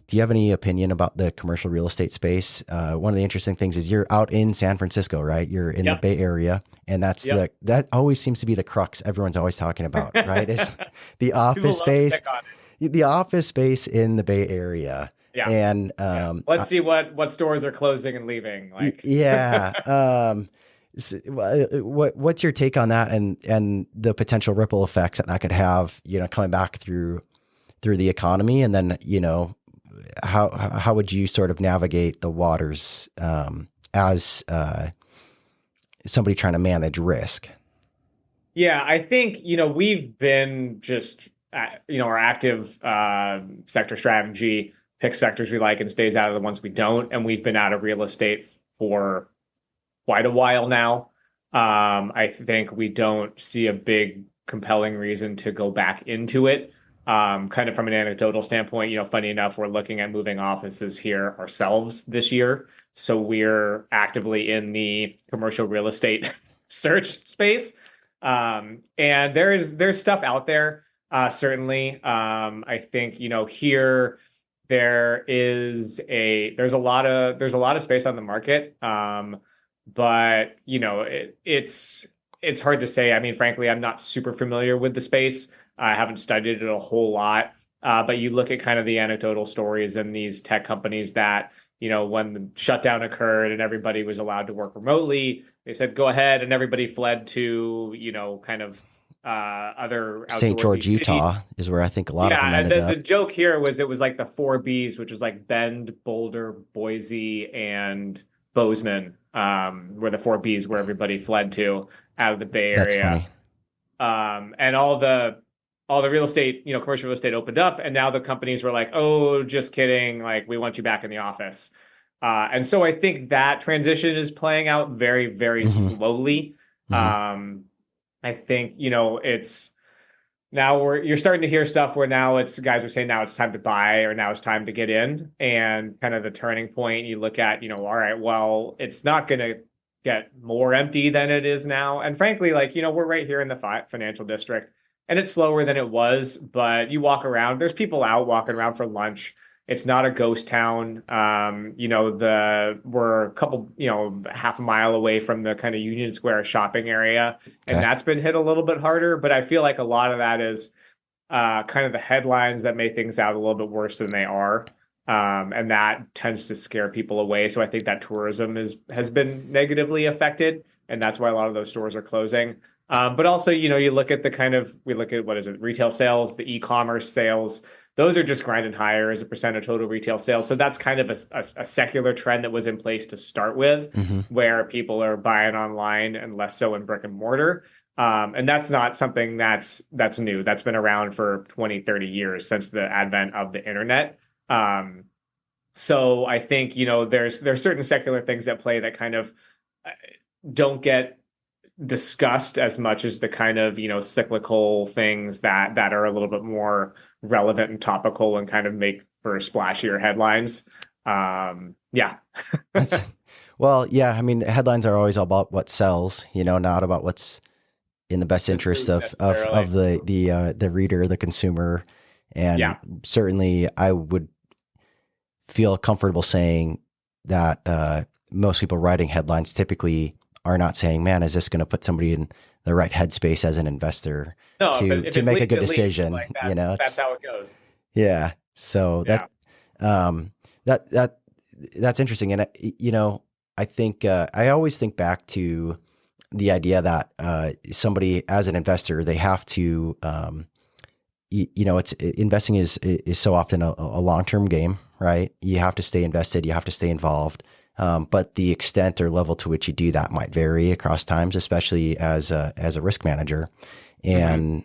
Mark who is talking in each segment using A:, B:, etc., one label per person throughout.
A: do you have any opinion about the commercial real estate space? One of the interesting things is you're out in San Francisco, right? You're in the
B: Yep.
A: Bay Area, and that always seems to be the crux everyone's always talking about, right? Is
B: Yep.
A: the
B: People
A: office
B: love to
A: space,
B: pick on
A: the office space in the Bay Area.
B: Yeah.
A: And
B: Yeah. Let's see what stores are closing and leaving. Like,
A: yeah. What's your take on that, and the potential ripple effects that could have, coming back through the economy, and then, how would you sort of navigate the waters as somebody trying to manage risk?
B: yeah, I think, we've been just, our active sector strategy picks sectors we like and stays out of the ones we don't. And we've been out of real estate for quite a while now. I think we don't see a big compelling reason to go back into it. Kind of from an anecdotal standpoint, funny enough, we're looking at moving offices here ourselves this year. So we're actively in the commercial real estate search space. And there's stuff out there, certainly. I think, here there's a lot of space on the market. But it's hard to say. I mean, frankly, I'm not super familiar with the space. I haven't studied it a whole lot. But you look at kind of the anecdotal stories and these tech companies that, when the shutdown occurred and everybody was allowed to work remotely, they said, go ahead. And everybody fled to, kind of other
A: St. George,
B: outdoorsy
A: Utah
B: cities.
A: is where I think a lot of them
B: Yeah, and
A: ended
B: the
A: up.
B: joke here was it was like the four Bs, which was like Bend, Boulder, Boise, and Bozeman, were the four Bs where everybody fled to out of the Bay
A: That's
B: Area.
A: funny.
B: And all the real estate, commercial real estate opened up, and now the companies were like, "Oh, just kidding! Like, we want you back in the office." And so I think that transition is playing out very, very
A: Hmm.
B: slowly.
A: Hmm.
B: I think it's now you're starting to hear stuff where now it's guys are saying now it's time to buy or now it's time to get in, and kind of the turning point. You look at, all right, well, it's not going to get more empty than it is now, and frankly, like we're right here in the financial district. And it's slower than it was, but you walk around, there's people out walking around for lunch. It's not a ghost town. We're a couple, half a mile away from the kind of Union Square shopping area. And
A: Okay.
B: that's been hit a little bit harder, but I feel like a lot of that is kind of the headlines that make things out a little bit worse than they are. And that tends to scare people away. So I think that tourism has been negatively affected. And that's why a lot of those stores are closing. But also, you look at we look at, what is it, retail sales, the e-commerce sales, those are just grinding higher as a percent of total retail sales. So that's kind of a secular trend that was in place to start with,
A: Hmm.
B: where people are buying online and less so in brick and mortar. And that's not something that's new. That's been around for 20, 30 years since the advent of the internet. So I think, there's certain secular things at play that kind of don't get discussed as much as the kind of cyclical things that are a little bit more relevant and topical and kind of make for splashier headlines. Yeah.
A: Well, yeah. I mean, headlines are always about what sells, not about what's in the best interest of the reader, the consumer. And
B: Yeah.
A: certainly I would feel comfortable saying that most people writing headlines typically are not saying, man, is this going to put somebody in the right headspace as an investor
B: No,
A: to
B: if it
A: make a
B: leaks,
A: good
B: it leaks.
A: decision?
B: Like that's how it goes.
A: Yeah. So
B: Yeah.
A: that's interesting. And, I think, I always think back to the idea that somebody as an investor, they have to, it's investing is so often a long-term game, right? You have to stay invested. You have to stay involved. But the extent or level to which you do that might vary across times, especially as a risk manager. And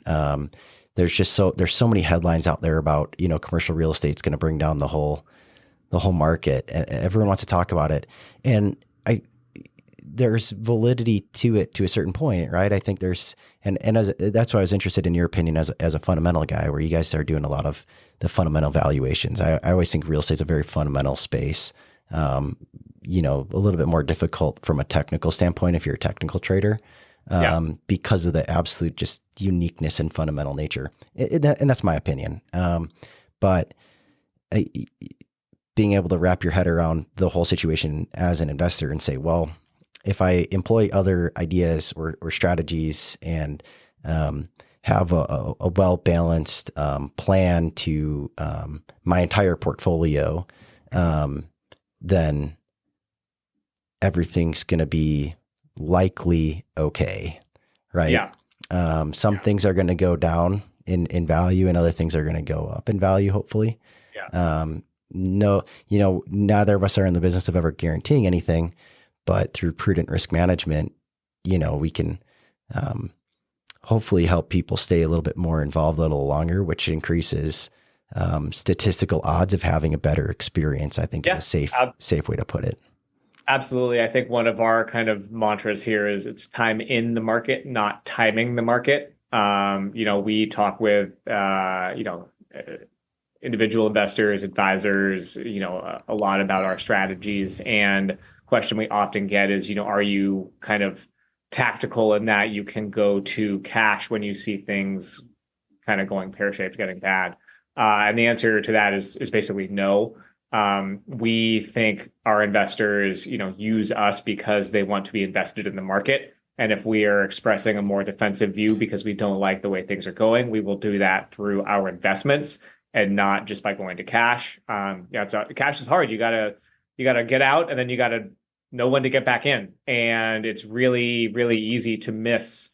A: there's so many headlines out there about, commercial real estate's going to bring down the whole market. Everyone wants to talk about it, and there's validity to it to a certain point, right? I think there's that's why I was interested in your opinion as a fundamental guy, where you guys are doing a lot of the fundamental valuations. I always think real estate's a very fundamental space. A little bit more difficult from a technical standpoint if you're a technical trader, because of the absolute just uniqueness and fundamental nature. And that's my opinion. But being able to wrap your head around the whole situation as an investor and say, well, if I employ other ideas or strategies and have a well-balanced plan to my entire portfolio, then everything's going to be likely okay, right?
B: Yeah.
A: Some things are going to go down in value and other things are going to go up in value, hopefully.
B: Yeah.
A: No, neither of us are in the business of ever guaranteeing anything, but through prudent risk management, we can hopefully help people stay a little bit more involved a little longer, which increases statistical odds of having a better experience, I think is a safe way to put it.
B: Absolutely. I think one of our kind of mantras here is it's time in the market, not timing the market. We talk with, individual investors, advisors, a lot about our strategies. And question we often get is, are you kind of tactical in that you can go to cash when you see things kind of going pear-shaped, getting bad? And the answer to that is basically no. We think our investors, use us because they want to be invested in the market. And if we are expressing a more defensive view because we don't like the way things are going, we will do that through our investments and not just by going to cash. Cash is hard. You gotta get out, and then you gotta know when to get back in. And it's really, really easy to miss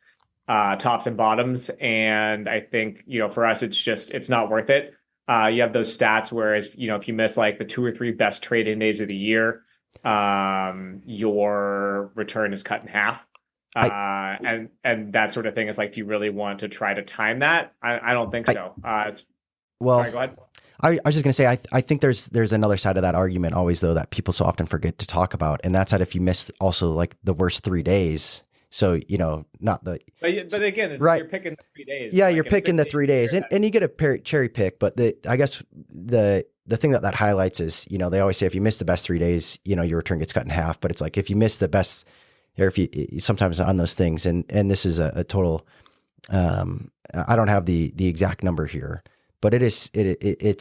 B: tops and bottoms. And I think, for us, it's not worth it. You have those stats, whereas, if you miss like the 2 or 3 best trading days of the year, your return is cut in half. And that sort of thing is like, do you really want to try to time that? I don't think so. Sorry, go ahead.
A: I was just going to say, I think there's another side of that argument always, though, that people so often forget to talk about. And that's that if you miss also like the worst 3 days. So, not the.
B: But again,
A: right.
B: You're picking the 3 days.
A: Yeah, you're picking the 3 days. And you get a cherry pick. But I guess the thing that highlights is, they always say if you miss the best 3 days, your return gets cut in half. But it's like if you miss the best, or if you sometimes on those things, and this is a total, I don't have the exact number here, but it's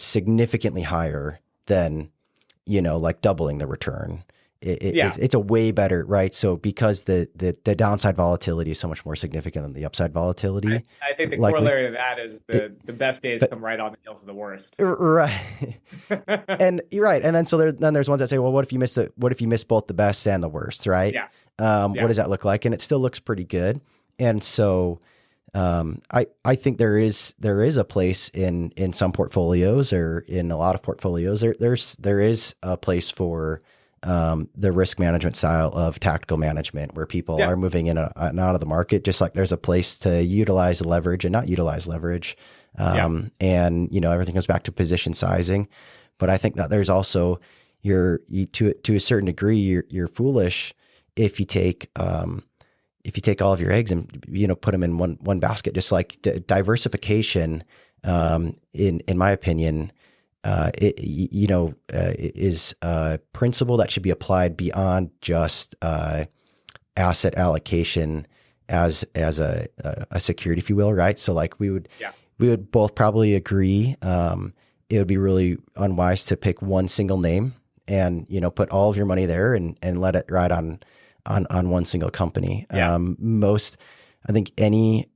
A: significantly higher than, like doubling the return. It's a way better, right? So because the downside volatility is so much more significant than the upside volatility.
B: I think the corollary to that is the best days come right on the heels of the worst.
A: Right. And you're right. And then there's ones that say, well, what if you miss both the best and the worst, right?
B: Yeah.
A: What does that look like? And it still looks pretty good. And so I think there is a place in some portfolios, or in a lot of portfolios, there is a place for the risk management style of tactical management, where people are moving in and out of the market, just like there's a place to utilize leverage and not utilize leverage. And, everything goes back to position sizing. But I think that there's also to a certain degree, you're foolish if you take all of your eggs and, put them in one basket. Just like diversification, in my opinion, is a principle that should be applied beyond just asset allocation as a security, if you will, right? So like we would both probably agree it would be really unwise to pick one single name and put all of your money there and let it ride on one single company. I think any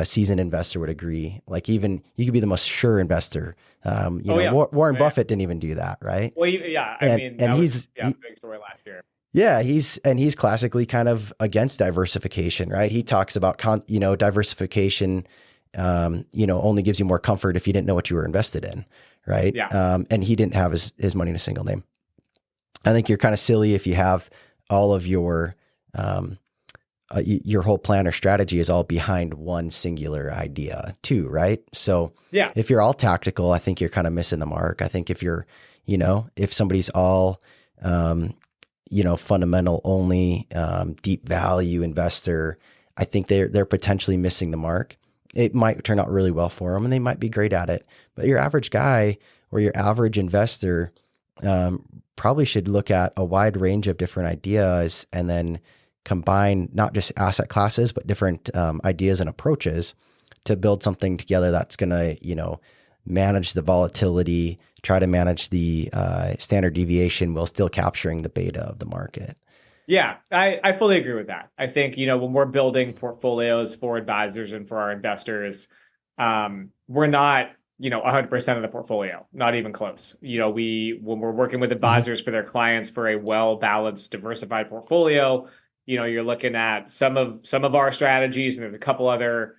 A: seasoned investor would agree. Like even you could be the most sure investor. Warren Buffett didn't even do that, right?
B: Well, he's a big story last year.
A: Yeah, he's classically kind of against diversification, right? He talks about diversification. Only gives you more comfort if you didn't know what you were invested in, right?
B: Yeah.
A: And he didn't have his money in a single name. I think you're kind of silly if you have all of your whole plan or strategy is all behind one singular idea too, right? So if you're all tactical, I think you're kind of missing the mark. I think if you're, if somebody's all, fundamental only, deep value investor, I think they're potentially missing the mark. It might turn out really well for them and they might be great at it, but your average guy or your average investor, probably should look at a wide range of different ideas and then combine not just asset classes, but different ideas and approaches to build something together that's going to, manage the volatility, try to manage the standard deviation while still capturing the beta of the market.
B: Yeah, I fully agree with that. I think, when we're building portfolios for advisors and for our investors, we're not, 100% of the portfolio, not even close. When we're working with advisors for their clients for a well-balanced, diversified portfolio, you're looking at some of our strategies, and there's a couple other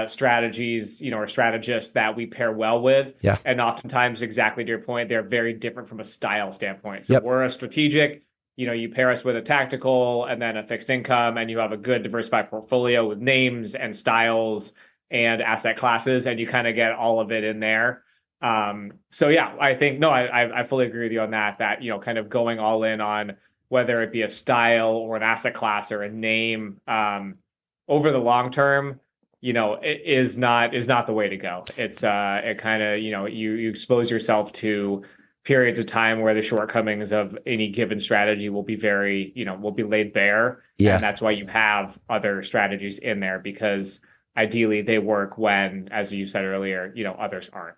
B: strategies, or strategists that we pair well with.
A: Yeah.
B: And oftentimes, exactly to your point, they're very different from a style standpoint. So we're a strategic, you pair us with a tactical and then a fixed income, and you have a good diversified portfolio with names and styles and asset classes, and you kind of get all of it in there. So yeah, I think, no, I fully agree with you on that, kind of going all in on whether it be a style or an asset class or a name, over the long term, it is not the way to go. It's it kind of, you expose yourself to periods of time where the shortcomings of any given strategy will be very, will be laid bare.
A: Yeah.
B: And that's why you have other strategies in there, because ideally they work when, as you said earlier, others aren't.